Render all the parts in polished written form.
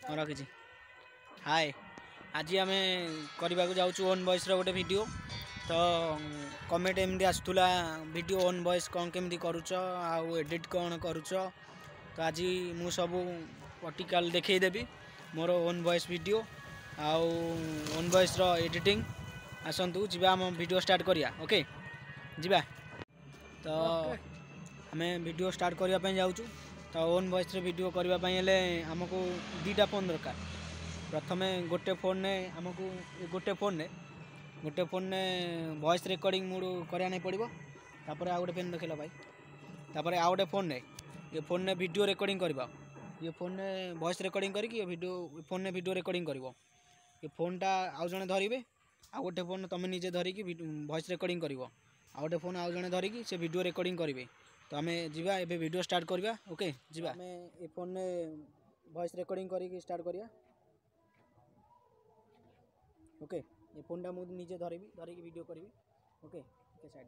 रखी हाय आज आम करने जाऊँ ओन वॉइस गोटे वीडियो तो कमेंट एमती आसूला वीडियो ओन वॉइस कौन केमती करुच आउ एडिट कौन करुच तो आज मु सब पर्टिकल देखईदेवी मोर ओन वॉइस वीडियो आउ ओन वॉइस रो एडिटिंग आसतु जीवा आम वीडियो स्टार्ट करिया ओके जीवा तो आम वीडियो स्टार्ट करने जाऊँ तो ओन वॉइस रे वीडियो करने हेले आमको दीटा फोन दरकार प्रथम गोटे फोन ने आमको गोटे फोन ने वॉइस रिकॉर्डिंग मोड कराया पड़ो तापर आ गोटे पेन देखल भाई तापर आ गोटे फोन ने ये फोन ने वीडियो रिकॉर्डिंग करवा ये फोन ने वॉइस रिकॉर्डिंग करके वीडियो फोन ने वीडियो रिकॉर्डिंग कर ये फोनटा आउ जने धरवे आ गोटे फोन तुम निजे धरिकी वॉइस रिकॉर्डिंग कर आ गोटे फोन आउ जने धरिकी से वीडियो रिकॉर्डिंग करेंगे तो आम जीवा एबे वीडियो स्टार्ट करवा ओके जीवा आम ये फोन ने वॉइस रिकॉर्डिंग करके स्टार्ट करिया ओके ये फोनटा मुझे निजे धरिकी वीडियो करी ओके ओके साइड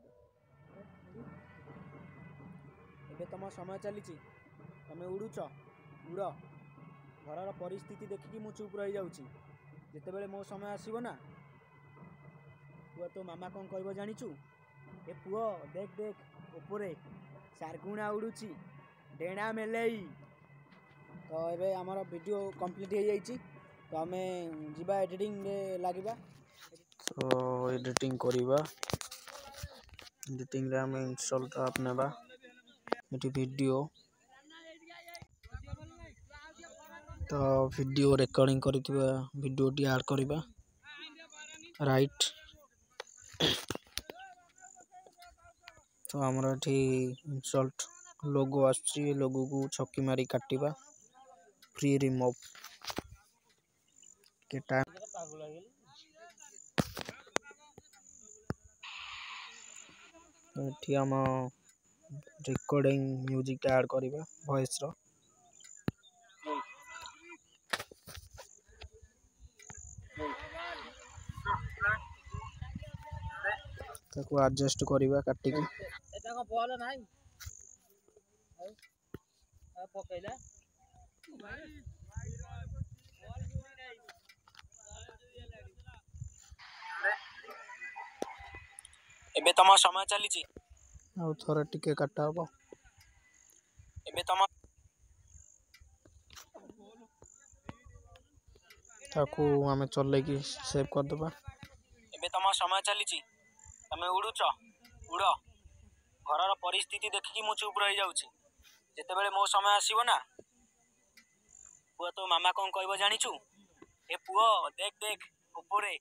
एबे तुम समय चली तुम उड़ुच उड़ घर परिस्थिति देखिकी मु चुप रही जाऊँगी जिते बड़े मो समय आसो ना पुआ तो मामा कौन कह जाचु ए पुओ देख देख उपरे सारगुणा उड़ुची डेणा मेलई तो ये आमर वीडियो कंप्लीट हो जाइए तो आम जीवा एडिटिंग लगे तो एडिटिंग करवा एडिटिंग रे आम इंस्टॉल ऐप नेबा ये वीडियो तो वीडियो रिकॉर्डिंग करथिबा वीडियो टी ऐड करवा राइट तो हमरा एठी इंस्टॉल्ड लोगो आछी लोगो को छक्की मारी काटिबा फ्री रिमूव के टाइम एठी हम रिकॉर्डिंग म्यूजिक ऐड करवा वॉइस रो ताको एडजस्ट करवा काटिकी एटा को बॉल नाही आ पकैला एबे तमा समय चली आ थोड़ा टिके काटा हो एबे तमा ताको आमे चले की सेव कर दबा एबे तमा समय चली तमे उड़ुच उड़ घर परिस्थिति देखिकी मु चुप रही जाऊँगी जिते बड़े मो समय आसो ना पुआ तो मामा कौन कह जाचु ए पुओ देख देख उपरे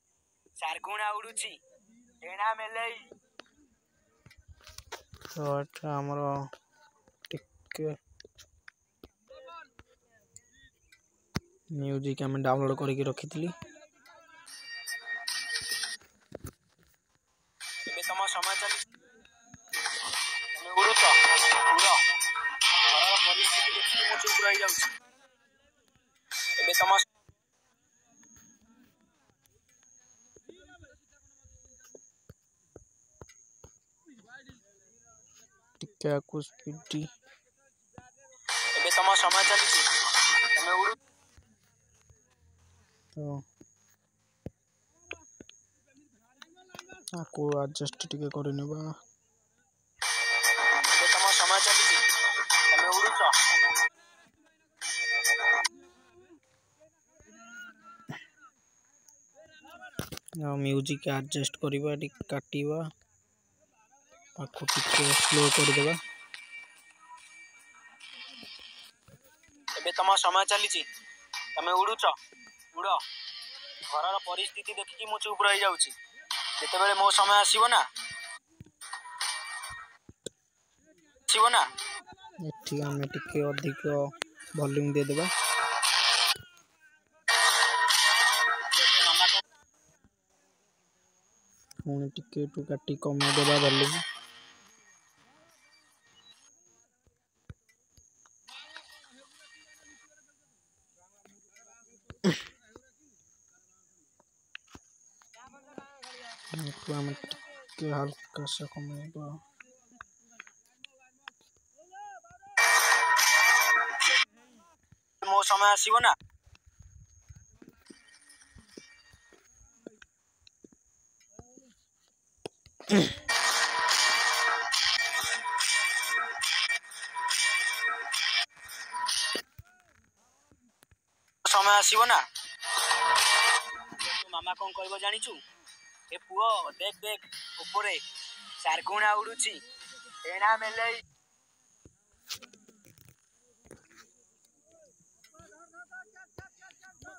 सारगुणा उड़ुची डेणा मेलई तो आमर टिके म्यूजिक आम डाउनलोड करके रखी थी तम समय चली उड़ुच उड़ घर परिस्थिति देखिए मु चुप रही जाऊँगी एबे तम टिके को स्पीड एबे तम समय चली तमे उड़ु तो आपको एडजस्ट टिके कर नेबा एबे तम समय चली तमे उड़ुच म्यूजिक एडजस्ट करवा काटिवा आपको टिके स्लो कर देबा एबे तम समय चली तमे उड़ुच उड़ घर परिस्थिति देखिकी मु चुप रही जाऊँगी जिते बड़े मो समय आसो ना एठी आमे टिके अधिक वॉल्यूम दे देबा पुणी टिके टू काटी कमे देबा वॉल्यूम आम टिके हल्का से कमेबा ମୋ ସମୟ ଆସିବ ନା। ସମୟ ଆସିବ ନା। ମାମା କଣ କହିବ ଜାଣିଛୁ? ଏ ପୁଅ ଦେଖ ଦେଖ ଉପରେ ଶାର୍ଗୁଣା ଉଡୁଛି, ଏଣା ମେଲେଇ।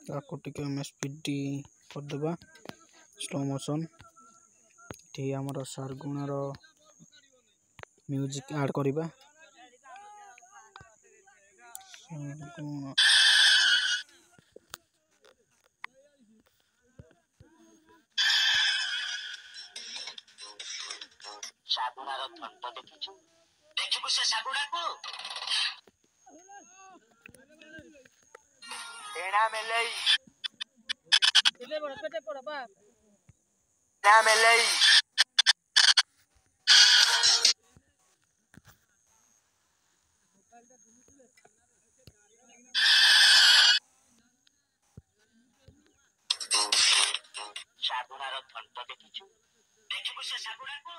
ତାକୁ ଟିକେ ଆମେ ସ୍ପିଡ କରିଦେବା, ସ୍ଲୋ ମୋସନ୍। ଏଠି ଆମର ଶାର୍ଗୁଣାର ମ୍ୟୁଜିକ୍ ଆଡ୍ କରିବା। ଶାଗୁଣାର ଥଣ୍ଟ ଦେଖିଛୁ? ଦେଖିବୁ ସେ ଶାଗୁଣାକୁ? ଏଣା ମେଲେଇ ଏଣା ମେଲେଇ। ଶାଗୁଣାର ଥଣ୍ଟ ଦେଖିଛୁ? ଦେଖିବୁ ସେ ଶାଗୁଣାକୁ?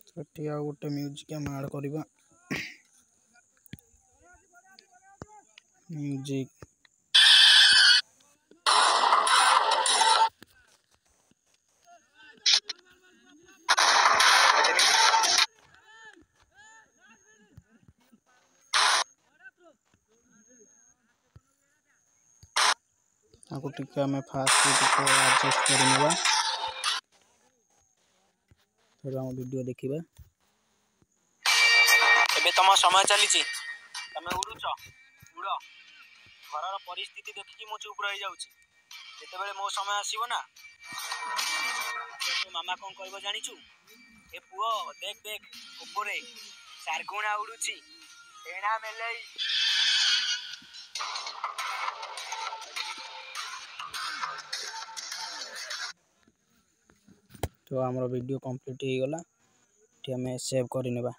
ସେଠି ଆଉ ଗୋଟେ ମ୍ୟୁଜିକ୍ ଆମେ ଆଡ୍ କରିବା। ମ୍ୟୁଜିକ୍ ତାକୁ ଟିକେ ଆମେ ଫାଷ୍ଟ ଟିକେ ଆଡଜଷ୍ଟ କରିନେବା। ତେବେ ଆମ ଭିଡ଼ିଓ ଦେଖିବା। ଏବେ ତମ ସମୟ ଚାଲିଛି, ତମେ ଉଡୁଛ, ଉଡ। ଘରର ପରିସ୍ଥିତି ଦେଖିକି ମୁଁ ଚୁପ୍ ରହିଯାଉଛି। ଯେତେବେଳେ ମୋ ସମୟ ଆସିବ ନା, ମାମା କଣ କହିବ ଜାଣିଛୁ? ଏ ପୁଅ ଦେଖ ଦେଖ ଉପରେ ଶାର୍ଗୁଣା ଉଡୁଛି, ଏଣା ମେଲେଇ। ତ ଆମର ଭିଡ଼ିଓ କମ୍ପ୍ଲିଟ୍ ହେଇଗଲା। ଏଠି ଆମେ ସେଭ୍ କରିନେବା।